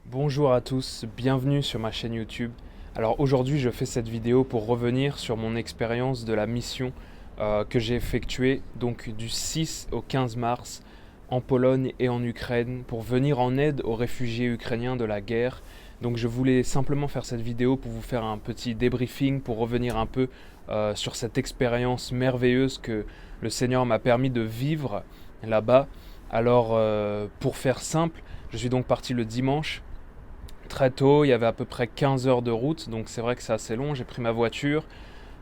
Bonjour à tous, bienvenue sur ma chaîne YouTube. Alors aujourd'hui je fais cette vidéo pour revenir sur mon expérience de la mission que j'ai effectuée donc du 6 au 15 mars en Pologne et en Ukraine pour venir en aide aux réfugiés ukrainiens de la guerre. Donc je voulais simplement faire cette vidéo pour vous faire un petit débriefing, pour revenir un peu sur cette expérience merveilleuse que le Seigneur m'a permis de vivre là-bas. Alors pour faire simple, je suis donc parti le dimanche très tôt, il y avait à peu près 15 heures de route, donc c'est vrai que c'est assez long. J'ai pris ma voiture,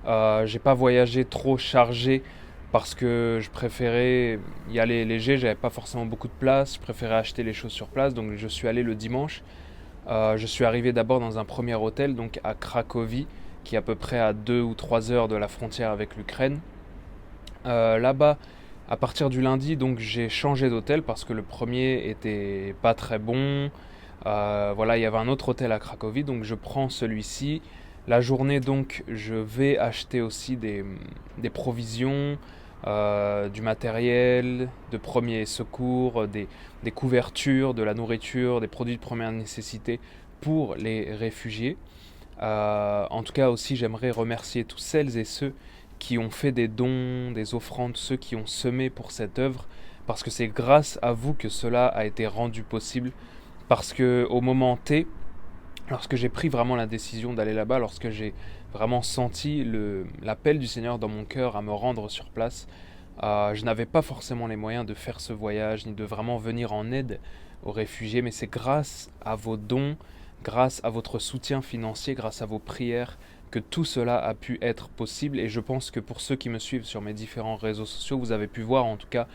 j'ai pas voyagé trop chargé parce que je préférais y aller léger, j'avais pas forcément beaucoup de place, je préférais acheter les choses sur place, donc je suis allé le dimanche. Je suis arrivé d'abord dans un premier hôtel, donc à Cracovie, qui est à peu près à 2 ou 3 heures de la frontière avec l'Ukraine. Là-bas, à partir du lundi, donc j'ai changé d'hôtel parce que le premier était pas très bon. Voilà, il y avait un autre hôtel à Cracovie, donc je prends celui-ci. La journée, donc, je vais acheter aussi des provisions, du matériel, de premiers secours, des couvertures, de la nourriture, des produits de première nécessité pour les réfugiés. En tout cas aussi, j'aimerais remercier tous celles et ceux qui ont fait des dons, des offrandes, ceux qui ont semé pour cette œuvre, parce que c'est grâce à vous que cela a été rendu possible. Parce que au moment T, lorsque j'ai pris vraiment la décision d'aller là-bas, lorsque j'ai vraiment senti l'appel du Seigneur dans mon cœur à me rendre sur place, je n'avais pas forcément les moyens de faire ce voyage, ni de vraiment venir en aide aux réfugiés, mais c'est grâce à vos dons, grâce à votre soutien financier, grâce à vos prières, que tout cela a pu être possible. Et je pense que pour ceux qui me suivent sur mes différents réseaux sociaux, vous avez pu voir en tout cas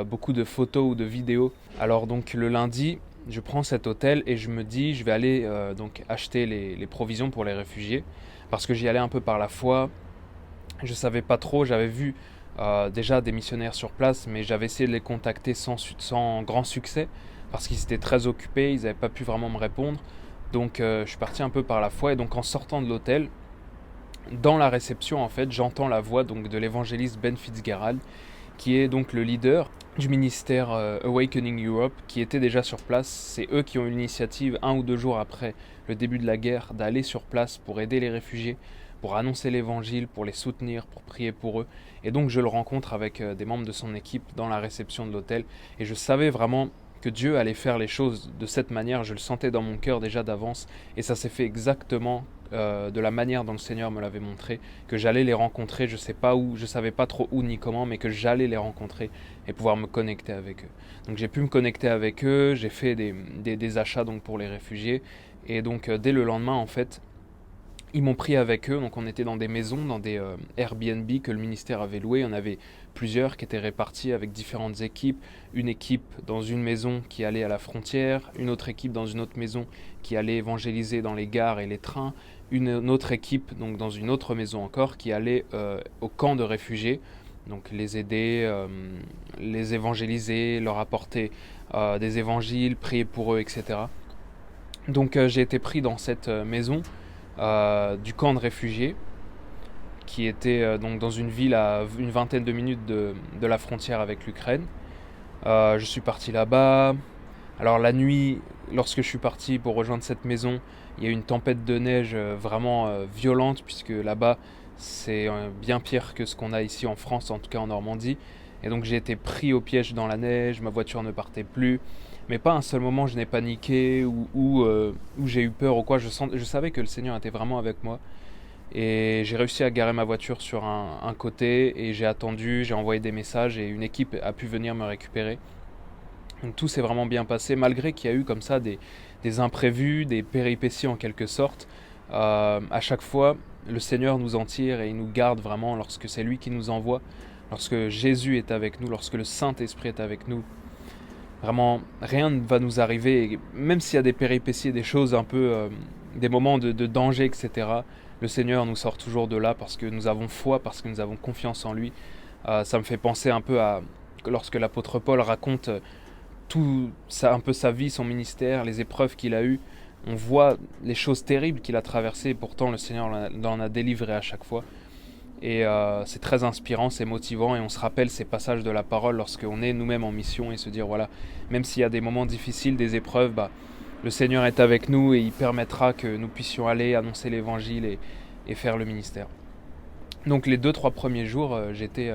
beaucoup de photos ou de vidéos. Alors donc le lundi, je prends cet hôtel et je me dis je vais aller donc acheter les provisions pour les réfugiés parce que j'y allais un peu par la foi. Je savais pas trop, j'avais vu déjà des missionnaires sur place, mais j'avais essayé de les contacter sans grand succès parce qu'ils étaient très occupés, ils n'avaient pas pu vraiment me répondre. Donc je suis parti un peu par la foi et donc en sortant de l'hôtel, dans la réception en fait, j'entends la voix donc de l'évangéliste Ben Fitzgerald qui est donc le leader du ministère Awakening Europe, qui était déjà sur place. C'est eux qui ont eu l'initiative, 1 ou 2 jours après le début de la guerre, d'aller sur place pour aider les réfugiés, pour annoncer l'évangile, pour les soutenir, pour prier pour eux. Et donc je le rencontre avec des membres de son équipe dans la réception de l'hôtel. Et je savais vraiment que Dieu allait faire les choses de cette manière. Je le sentais dans mon cœur déjà d'avance. Et ça s'est fait exactement de la manière dont le Seigneur me l'avait montré, que j'allais les rencontrer, je sais pas où, je savais pas trop où ni comment, mais que j'allais les rencontrer et pouvoir me connecter avec eux. Donc j'ai pu me connecter avec eux, j'ai fait des achats donc pour les réfugiés, et donc dès le lendemain en fait, ils m'ont pris avec eux, donc on était dans des maisons, dans des Airbnb que le ministère avait loué. On avait plusieurs qui étaient répartis avec différentes équipes. Une équipe dans une maison qui allait à la frontière, une autre équipe dans une autre maison qui allait évangéliser dans les gares et les trains, une autre équipe donc dans une autre maison encore qui allait au camp de réfugiés, donc les aider, les évangéliser, leur apporter des évangiles, prier pour eux, etc. Donc j'ai été pris dans cette maison du camp de réfugiés, qui était donc dans une ville à une vingtaine de minutes de la frontière avec l'Ukraine. Je suis parti là-bas. Alors la nuit, lorsque je suis parti pour rejoindre cette maison, il y a eu une tempête de neige vraiment violente, puisque là-bas c'est bien pire que ce qu'on a ici en France, en tout cas en Normandie. Et donc j'ai été pris au piège dans la neige, ma voiture ne partait plus. Mais pas un seul moment je n'ai paniqué ou j'ai eu peur ou quoi. Je savais que le Seigneur était vraiment avec moi. Et j'ai réussi à garer ma voiture sur un côté et j'ai attendu, j'ai envoyé des messages et une équipe a pu venir me récupérer. Donc tout s'est vraiment bien passé, malgré qu'il y a eu comme ça des imprévus, des péripéties en quelque sorte. À chaque fois, le Seigneur nous en tire et il nous garde vraiment lorsque c'est lui qui nous envoie, lorsque Jésus est avec nous, lorsque le Saint-Esprit est avec nous. Vraiment, rien ne va nous arriver, et même s'il y a des péripéties, des choses un peu, des moments de danger, etc. Le Seigneur nous sort toujours de là parce que nous avons foi, parce que nous avons confiance en lui. Ça me fait penser un peu à lorsque l'apôtre Paul raconte tout ça, un peu sa vie, son ministère, les épreuves qu'il a eues. On voit les choses terribles qu'il a traversées et pourtant le Seigneur l'en a délivré à chaque fois. Et c'est très inspirant, c'est motivant et on se rappelle ces passages de la parole lorsqu'on est nous-mêmes en mission et se dire voilà, même s'il y a des moments difficiles, des épreuves, bah, le Seigneur est avec nous et il permettra que nous puissions aller annoncer l'évangile et faire le ministère. Donc les 2-3 premiers jours, j'étais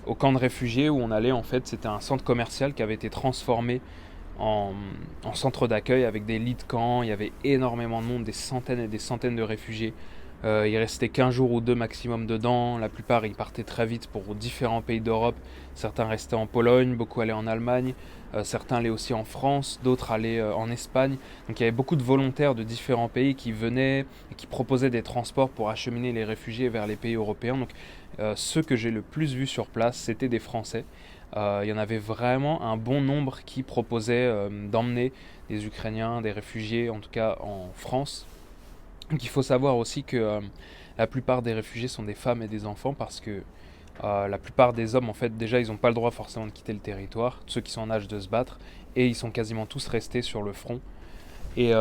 au camp de réfugiés où on allait en fait, c'était un centre commercial qui avait été transformé en, en centre d'accueil avec des lits de camp, il y avait énormément de monde, des centaines et des centaines de réfugiés. Il restait qu'un jour ou deux maximum dedans, la plupart ils partaient très vite pour différents pays d'Europe, certains restaient en Pologne, beaucoup allaient en Allemagne, certains allaient aussi en France, d'autres allaient en Espagne. Donc il y avait beaucoup de volontaires de différents pays qui venaient et qui proposaient des transports pour acheminer les réfugiés vers les pays européens. Donc ceux que j'ai le plus vus sur place, c'était des Français. Il y en avait vraiment un bon nombre qui proposaient d'emmener des Ukrainiens, des réfugiés, en tout cas en France. Donc il faut savoir aussi que la plupart des réfugiés sont des femmes et des enfants parce que la plupart des hommes, en fait, déjà, ils n'ont pas le droit forcément de quitter le territoire, ceux qui sont en âge de se battre, et ils sont quasiment tous restés sur le front. Et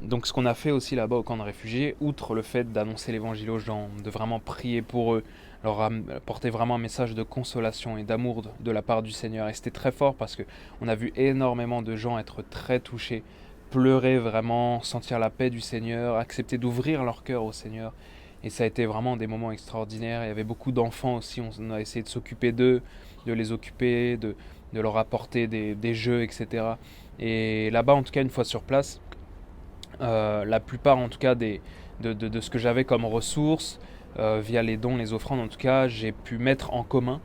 donc ce qu'on a fait aussi là-bas au camp de réfugiés, outre le fait d'annoncer l'évangile aux gens, de vraiment prier pour eux, leur apporter vraiment un message de consolation et d'amour de la part du Seigneur. Et c'était très fort parce qu'on a vu énormément de gens être très touchés, pleurer vraiment, sentir la paix du Seigneur, accepter d'ouvrir leur cœur au Seigneur. Et ça a été vraiment des moments extraordinaires. Il y avait beaucoup d'enfants aussi, on a essayé de s'occuper d'eux, de les occuper, de leur apporter des jeux, etc. Et là-bas, en tout cas, une fois sur place, la plupart en tout cas de ce que j'avais comme ressources, via les dons, les offrandes en tout cas, j'ai pu mettre en commun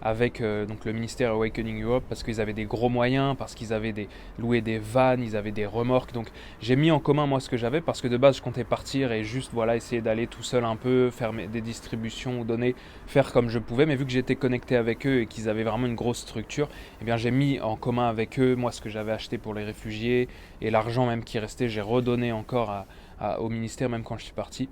avec donc le ministère Awakening Europe parce qu'ils avaient des gros moyens, parce qu'ils avaient loué des vannes, ils avaient des remorques. Donc j'ai mis en commun moi ce que j'avais parce que de base je comptais partir et juste voilà essayer d'aller tout seul un peu, faire des distributions ou donner, faire comme je pouvais. Mais vu que j'étais connecté avec eux et qu'ils avaient vraiment une grosse structure, eh bien j'ai mis en commun avec eux moi ce que j'avais acheté pour les réfugiés et l'argent même qui restait, j'ai redonné encore au ministère même quand je suis parti.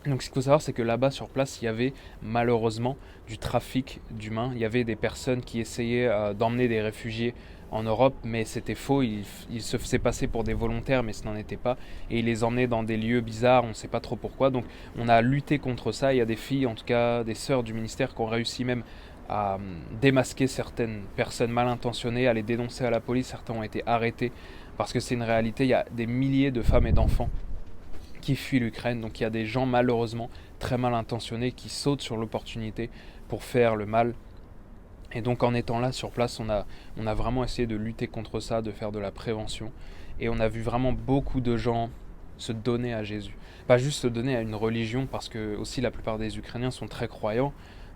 Donc ce qu'il faut savoir, c'est que là-bas sur place, il y avait malheureusement du trafic d'humains. Il y avait des personnes qui essayaient d'emmener des réfugiés en Europe, mais c'était faux. Ils se faisaient passer pour des volontaires, mais ce n'en était pas. Et ils les emmenaient dans des lieux bizarres, on ne sait pas trop pourquoi. Donc on a lutté contre ça. Il y a des filles, en tout cas des sœurs du ministère, qui ont réussi même à démasquer certaines personnes mal intentionnées, à les dénoncer à la police. Certains ont été arrêtés parce que c'est une réalité. Il y a des milliers de femmes et d'enfants qui fuient l'Ukraine. Donc il y a des gens malheureusement très mal intentionnés qui sautent sur l'opportunité pour faire le mal. Et donc en étant là sur place, on a vraiment essayé de lutter contre ça, de faire de la prévention. Et on a vu vraiment beaucoup de gens se donner à Jésus. Pas juste se donner à une religion, parce que aussi la plupart des Ukrainiens sont très croyants.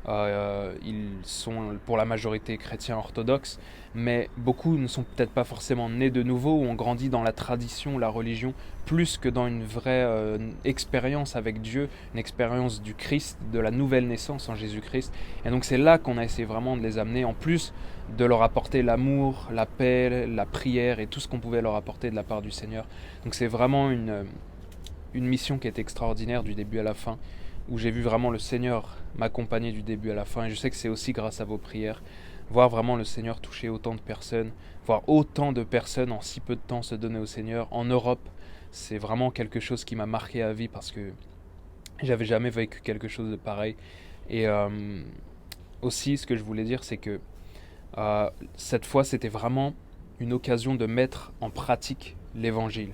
Ils sont pour la majorité chrétiens orthodoxes, mais beaucoup ne sont peut-être pas forcément nés de nouveau ou ont grandi dans la tradition, la religion, plus que dans une vraie expérience avec Dieu, une expérience du Christ, de la nouvelle naissance en Jésus-Christ. Et donc c'est là qu'on a essayé vraiment de les amener, en plus de leur apporter l'amour, la paix, la prière et tout ce qu'on pouvait leur apporter de la part du Seigneur. Donc c'est vraiment une mission qui est extraordinaire du début à la fin, où j'ai vu vraiment le Seigneur m'accompagner du début à la fin. Et je sais que c'est aussi grâce à vos prières. Voir vraiment le Seigneur toucher autant de personnes, voir autant de personnes en si peu de temps se donner au Seigneur. En Europe, c'est vraiment quelque chose qui m'a marqué à vie parce que j'avais jamais vécu quelque chose de pareil. Et aussi, ce que je voulais dire, c'est que cette fois, c'était vraiment une occasion de mettre en pratique l'évangile.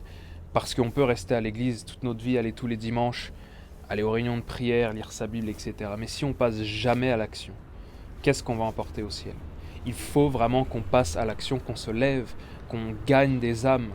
Parce qu'on peut rester à l'église toute notre vie, aller tous les dimanches, aller aux réunions de prière, lire sa Bible, etc. Mais si on passe jamais à l'action, qu'est-ce qu'on va emporter au ciel? Il faut vraiment qu'on passe à l'action, qu'on se lève, qu'on gagne des âmes,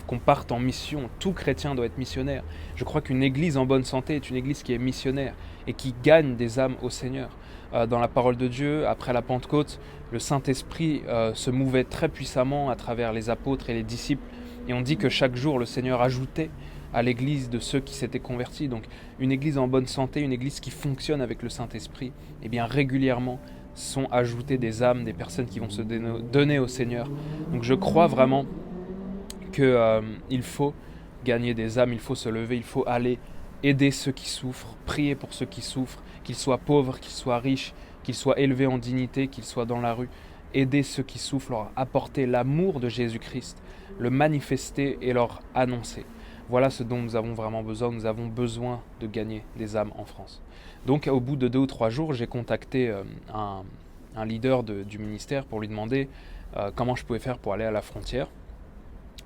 qu'on parte en mission. Tout chrétien doit être missionnaire. Je crois qu'une église en bonne santé est une église qui est missionnaire et qui gagne des âmes au Seigneur. Dans la parole de Dieu, après la Pentecôte, le Saint-Esprit se mouvait très puissamment à travers les apôtres et les disciples. Et on dit que chaque jour, le Seigneur ajoutait à l'église de ceux qui s'étaient convertis. Donc une église en bonne santé, une église qui fonctionne avec le Saint-Esprit, eh bien régulièrement sont ajoutées des âmes, des personnes qui vont se donner au Seigneur. Donc je crois vraiment qu'il faut gagner des âmes, il faut se lever, il faut aller aider ceux qui souffrent, prier pour ceux qui souffrent, qu'ils soient pauvres, qu'ils soient riches, qu'ils soient élevés en dignité, qu'ils soient dans la rue. Aider ceux qui souffrent, leur apporter l'amour de Jésus-Christ, le manifester et leur annoncer. Voilà ce dont nous avons vraiment besoin. Nous avons besoin de gagner des âmes en France. Donc au bout de 2 ou 3 jours, j'ai contacté un leader du ministère pour lui demander comment je pouvais faire pour aller à la frontière.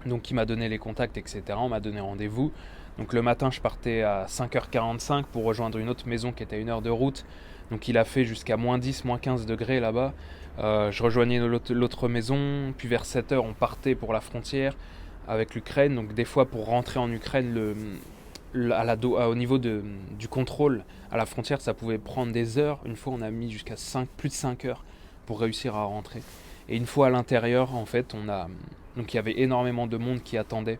Donc il m'a donné les contacts, etc. On m'a donné rendez-vous. Donc le matin, je partais à 5h45 pour rejoindre une autre maison qui était à 1 heure de route. Donc il a fait jusqu'à moins 10, moins 15 degrés là-bas. Je rejoignais l'autre maison, puis vers 7h, on partait pour la frontière avec l'Ukraine. Donc des fois, pour rentrer en Ukraine, au niveau du contrôle à la frontière, ça pouvait prendre des heures. Une fois, on a mis jusqu'à plus de 5 heures pour réussir à rentrer. Et une fois à l'intérieur, en fait, donc il y avait énormément de monde qui attendait.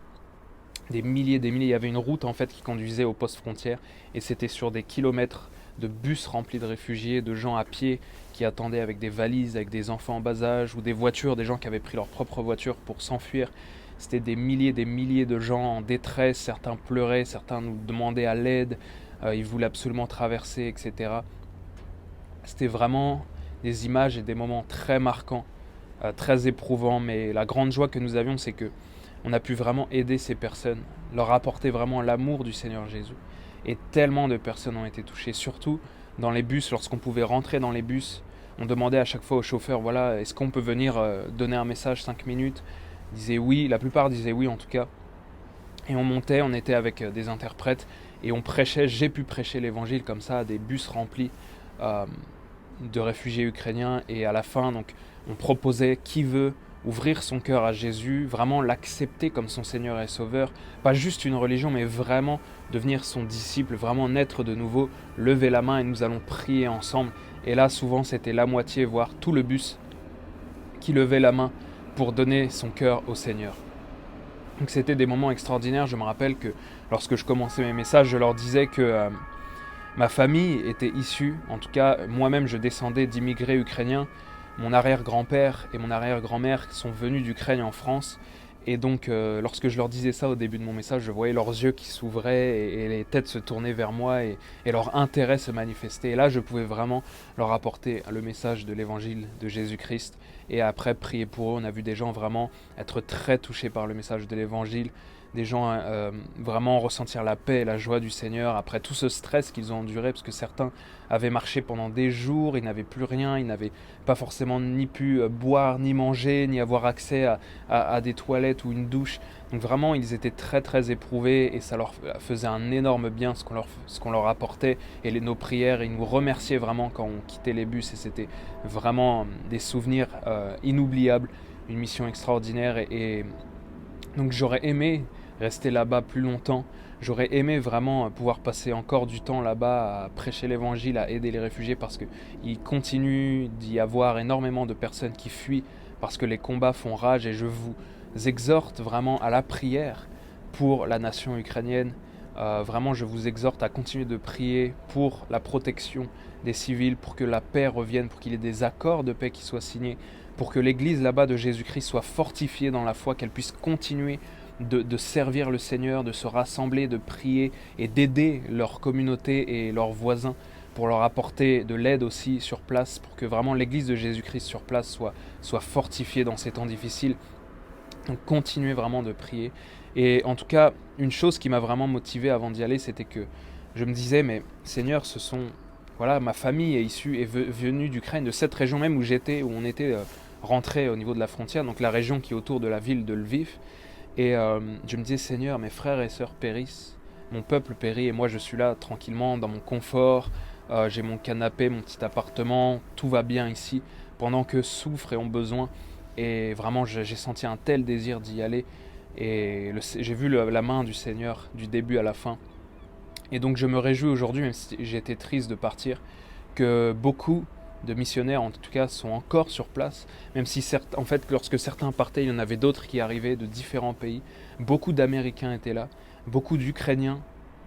Des milliers, il y avait une route en fait qui conduisait au poste frontière et c'était sur des kilomètres de bus remplis de réfugiés, de gens à pied qui attendaient avec des valises, avec des enfants en bas âge ou des voitures, des gens qui avaient pris leur propre voiture pour s'enfuir. C'était des milliers de gens en détresse, certains pleuraient, certains nous demandaient à l'aide, ils voulaient absolument traverser, etc. C'était vraiment des images et des moments très marquants, très éprouvants, mais la grande joie que nous avions, c'est que on a pu vraiment aider ces personnes, leur apporter vraiment l'amour du Seigneur Jésus. Et tellement de personnes ont été touchées, surtout dans les bus, lorsqu'on pouvait rentrer dans les bus, on demandait à chaque fois au chauffeur, voilà, est-ce qu'on peut venir donner un message 5 minutes? Ils disaient oui, la plupart disaient oui en tout cas. Et on montait, on était avec des interprètes et on prêchait, j'ai pu prêcher l'évangile comme ça à des bus remplis euh, de réfugiés ukrainiens. Et à la fin, donc, on proposait qui veut ouvrir son cœur à Jésus, vraiment l'accepter comme son Seigneur et Sauveur, pas juste une religion, mais vraiment devenir son disciple, vraiment naître de nouveau, lever la main et nous allons prier ensemble. Et là, souvent, c'était la moitié, voire tout le bus qui levait la main pour donner son cœur au Seigneur. Donc c'était des moments extraordinaires. Je me rappelle que lorsque je commençais mes messages, je leur disais que ma famille était issue, en tout cas moi-même je descendais d'immigrés ukrainiens. Mon arrière-grand-père et mon arrière-grand-mère sont venus d'Ukraine en France. Et donc lorsque je leur disais ça au début de mon message, je voyais leurs yeux qui s'ouvraient et les têtes se tournaient vers moi et leur intérêt se manifestait. Et là je pouvais vraiment leur apporter le message de l'évangile de Jésus-Christ. Et après prier pour eux, on a vu des gens vraiment être très touchés par le message de l'évangile. Des gens vraiment ressentir la paix et la joie du Seigneur après tout ce stress qu'ils ont enduré, parce que certains avaient marché pendant des jours, ils n'avaient plus rien, ils n'avaient pas forcément ni pu boire, ni manger, ni avoir accès à des toilettes ou une douche. Donc vraiment, ils étaient très très éprouvés et ça leur faisait un énorme bien ce qu'on leur apportait et nos prières. Ils nous remerciaient vraiment quand on quittait les bus et c'était vraiment des souvenirs inoubliables, une mission extraordinaire et donc j'aurais aimé rester là-bas plus longtemps. J'aurais aimé vraiment pouvoir passer encore du temps là-bas à prêcher l'évangile, à aider les réfugiés parce qu'il continue d'y avoir énormément de personnes qui fuient parce que les combats font rage et je vous exhorte vraiment à la prière pour la nation ukrainienne. Vraiment, je vous exhorte à continuer de prier pour la protection des civils, pour que la paix revienne, pour qu'il y ait des accords de paix qui soient signés, pour que l'église là-bas de Jésus-Christ soit fortifiée dans la foi, qu'elle puisse continuer de servir le Seigneur, de se rassembler, de prier et d'aider leur communauté et leurs voisins pour leur apporter de l'aide aussi sur place, pour que vraiment l'église de Jésus-Christ sur place soit fortifiée dans ces temps difficiles. Donc continuez vraiment de prier. Et en tout cas, une chose qui m'a vraiment motivé avant d'y aller, c'était que je me disais, mais Seigneur, voilà, ma famille est venue d'Ukraine, de cette région même où on était rentré au niveau de la frontière, donc la région qui est autour de la ville de Lviv. Et je me disais, Seigneur, mes frères et sœurs périssent, mon peuple périt, et moi je suis là tranquillement dans mon confort, j'ai mon canapé, mon petit appartement, tout va bien ici, pendant que souffrent et ont besoin. Et vraiment, j'ai senti un tel désir d'y aller, et j'ai vu la main du Seigneur du début à la fin. Et donc je me réjouis aujourd'hui, même si j'ai été triste de partir, que beaucoup de missionnaires en tout cas sont encore sur place, même si en fait lorsque certains partaient, il y en avait d'autres qui arrivaient de différents pays. Beaucoup d'Américains étaient là, beaucoup d'Ukrainiens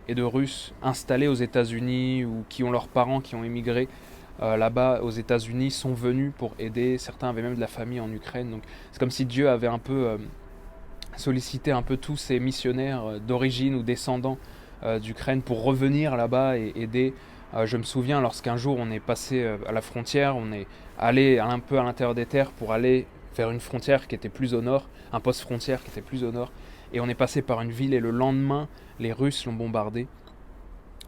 et de Russes installés aux États-Unis ou qui ont leurs parents qui ont émigré là-bas aux États-Unis sont venus pour aider. Certains avaient même de la famille en Ukraine, donc c'est comme si Dieu avait un peu sollicité un peu tous ces missionnaires d'origine ou descendants d'Ukraine pour revenir là-bas et aider. Je me souviens lorsqu'un jour on est passé à la frontière, on est allé un peu à l'intérieur des terres pour aller vers une frontière qui était plus au nord, un poste frontière qui était plus au nord, et on est passé par une ville et le lendemain les Russes l'ont bombardé.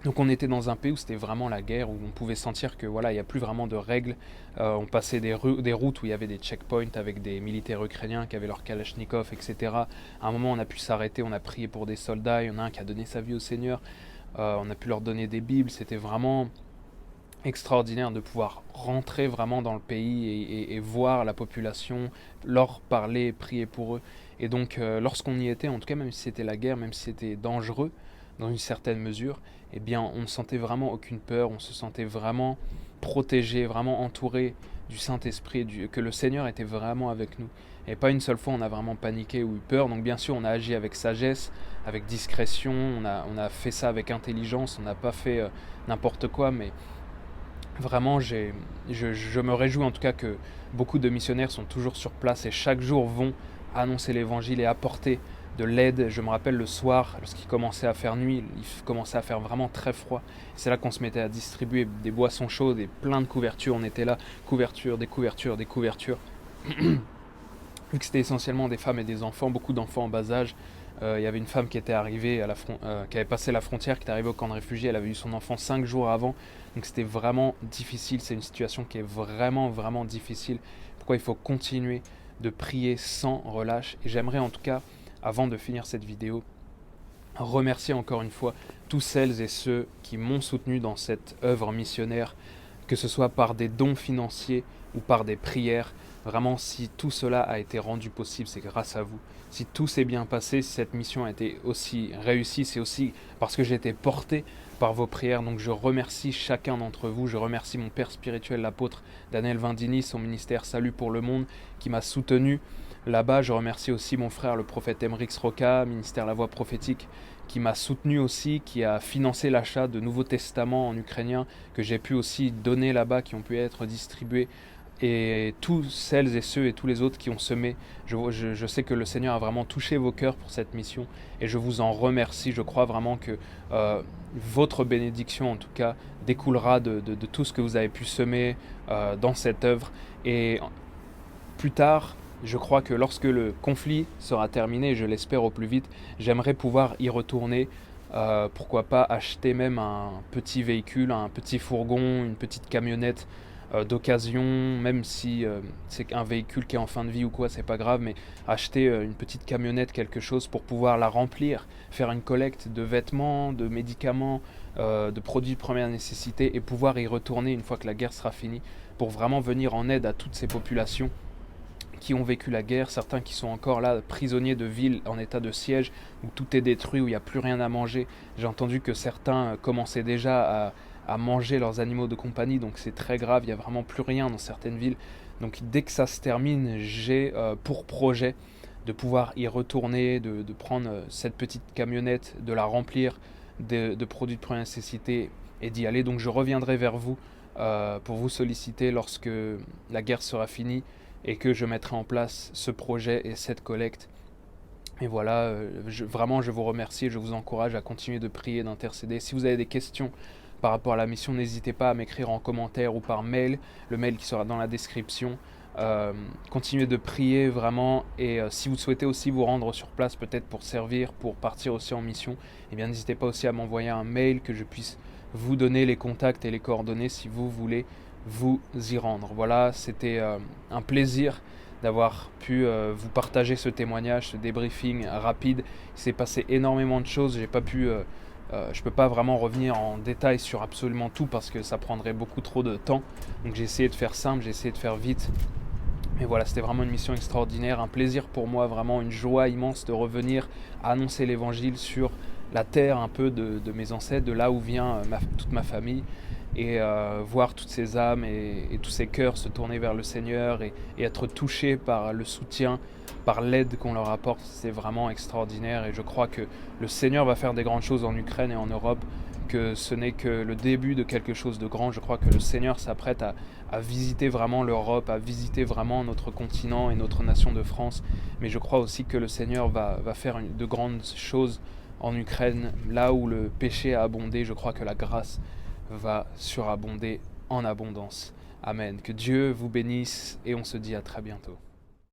Donc on était dans un pays où c'était vraiment la guerre, où on pouvait sentir que voilà, il n'y a plus vraiment de règles. On passait des routes où il y avait des checkpoints avec des militaires ukrainiens qui avaient leur kalachnikov, etc. À un moment, on a pu s'arrêter, on a prié pour des soldats. Il y en a un qui a donné sa vie au Seigneur. On a pu leur donner des Bibles. C'était vraiment extraordinaire de pouvoir rentrer vraiment dans le pays et voir la population, leur parler, prier pour eux. Et donc, lorsqu'on y était, en tout cas, même si c'était la guerre, même si c'était dangereux dans une certaine mesure, eh bien, on ne sentait vraiment aucune peur, on se sentait vraiment protégé, vraiment entouré du Saint-Esprit, que le Seigneur était vraiment avec nous. Et pas une seule fois on a vraiment paniqué ou eu peur. Donc bien sûr on a agi avec sagesse, avec discrétion, on a fait ça avec intelligence, on n'a pas fait n'importe quoi, mais vraiment je me réjouis en tout cas que beaucoup de missionnaires sont toujours sur place et chaque jour vont annoncer l'évangile et apporter de l'aide. Je me rappelle le soir, lorsqu'il commençait à faire nuit, il commençait à faire vraiment très froid. C'est là qu'on se mettait à distribuer des boissons chaudes et plein de couvertures. On était là, couvertures, des couvertures, des couvertures. Vu que c'était essentiellement des femmes et des enfants, beaucoup d'enfants en bas âge. Il y avait une femme qui était arrivée qui avait passé la frontière, qui était arrivée au camp de réfugiés. Elle avait eu son enfant 5 jours avant, donc c'était vraiment difficile. C'est une situation qui est vraiment vraiment difficile. Pourquoi il faut continuer de prier sans relâche. Et j'aimerais en tout cas, avant de finir cette vidéo, remercier encore une fois tous celles et ceux qui m'ont soutenu dans cette œuvre missionnaire, que ce soit par des dons financiers ou par des prières. Vraiment, si tout cela a été rendu possible, c'est grâce à vous. Si tout s'est bien passé, si cette mission a été aussi réussie, c'est aussi parce que j'ai été porté par vos prières. Donc je remercie chacun d'entre vous. Je remercie mon père spirituel, l'apôtre Daniel Vindini, son ministère Salut pour le Monde, qui m'a soutenu là-bas. Je remercie aussi mon frère, le prophète Emrix Roca, ministère La Voix Prophétique, qui m'a soutenu aussi, qui a financé l'achat de Nouveaux Testaments en ukrainien, que j'ai pu aussi donner là-bas, qui ont pu être distribués. Et tous celles et ceux et tous les autres qui ont semé, je sais que le Seigneur a vraiment touché vos cœurs pour cette mission et je vous en remercie. Je crois vraiment que votre bénédiction en tout cas découlera de tout ce que vous avez pu semer dans cette œuvre. Et plus tard, je crois que lorsque le conflit sera terminé, et je l'espère au plus vite, j'aimerais pouvoir y retourner. Pourquoi pas acheter même un petit véhicule, un petit fourgon, une petite camionnette d'occasion, même si c'est un véhicule qui est en fin de vie ou quoi, c'est pas grave, mais acheter une petite camionnette, quelque chose pour pouvoir la remplir, faire une collecte de vêtements, de médicaments, de produits de première nécessité et pouvoir y retourner une fois que la guerre sera finie pour vraiment venir en aide à toutes ces populations qui ont vécu la guerre, certains qui sont encore là, prisonniers de villes en état de siège, où tout est détruit, où il n'y a plus rien à manger. J'ai entendu que certains commençaient déjà à manger leurs animaux de compagnie, donc c'est très grave, il n'y a vraiment plus rien dans certaines villes. Donc dès que ça se termine, j'ai pour projet de pouvoir y retourner, de prendre cette petite camionnette, de la remplir de produits de première nécessité et d'y aller. Donc je reviendrai vers vous pour vous solliciter lorsque la guerre sera finie et que je mettrai en place ce projet et cette collecte. Et voilà, vraiment je vous remercie et je vous encourage à continuer de prier, d'intercéder. Si vous avez des questions par rapport à la mission, n'hésitez pas à m'écrire en commentaire ou par mail, le mail qui sera dans la description. Continuez de prier vraiment et si vous souhaitez aussi vous rendre sur place peut-être pour servir, pour partir aussi en mission, eh bien n'hésitez pas aussi à m'envoyer un mail que je puisse vous donner les contacts et les coordonnées si vous voulez vous y rendre. Voilà, c'était un plaisir d'avoir pu vous partager ce témoignage, ce débriefing rapide. Il s'est passé énormément de choses, je peux pas vraiment revenir en détail sur absolument tout parce que ça prendrait beaucoup trop de temps. Donc j'ai essayé de faire simple, j'ai essayé de faire vite. Mais voilà, c'était vraiment une mission extraordinaire, un plaisir pour moi, vraiment une joie immense de revenir à annoncer l'évangile sur la terre un peu de mes ancêtres, de là où vient toute ma famille, et voir toutes ces âmes et tous ces cœurs se tourner vers le Seigneur et être touchés par le soutien, par l'aide qu'on leur apporte, c'est vraiment extraordinaire et je crois que le Seigneur va faire des grandes choses en Ukraine et en Europe, que ce n'est que le début de quelque chose de grand. Je crois que le Seigneur s'apprête à visiter vraiment l'Europe, à visiter vraiment notre continent et notre nation de France, mais je crois aussi que le Seigneur va faire de grandes choses en Ukraine, là où le péché a abondé. Je crois que la grâce va surabonder en abondance. Amen. Que Dieu vous bénisse et on se dit à très bientôt.